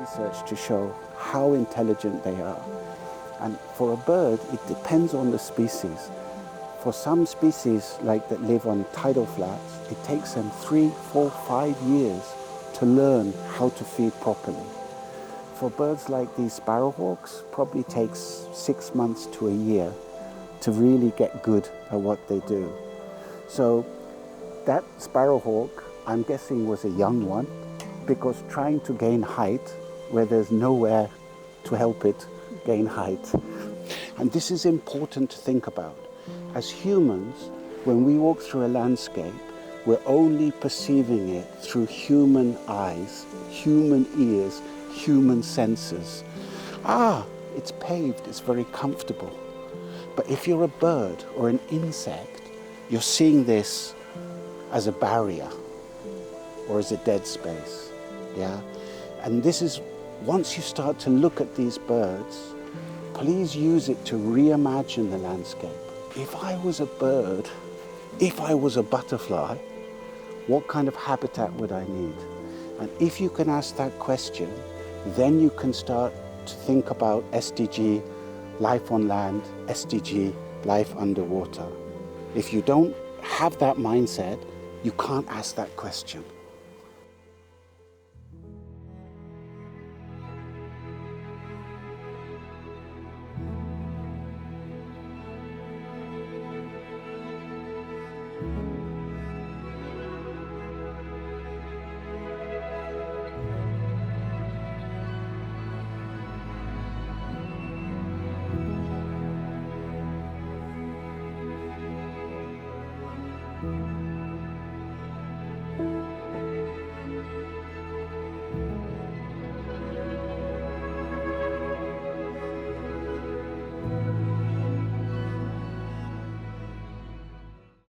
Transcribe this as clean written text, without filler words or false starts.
research to show how intelligent they are. And for a bird, it depends on the species. For some species, like that live on tidal flats, it takes them 3, 4, 5 years to learn how to feed properly. For birds like these sparrowhawks, probably takes 6 months to a year to really get good at what they do. So that sparrowhawk, I'm guessing, was a young one, because trying to gain height where there's nowhere to help it gain height. And this is important to think about. As humans, when we walk through a landscape, we're only perceiving it through human eyes, human ears, human senses. It's paved, it's very comfortable. But if you're a bird or an insect, you're seeing this as a barrier or as a dead space. Yeah? And this is, once you start to look at these birds, please use it to reimagine the landscape. If I was a bird, if I was a butterfly, what kind of habitat would I need? And if you can ask that question, then you can start to think about SDG, life on land, SDG, life underwater. If you don't have that mindset, you can't ask that question.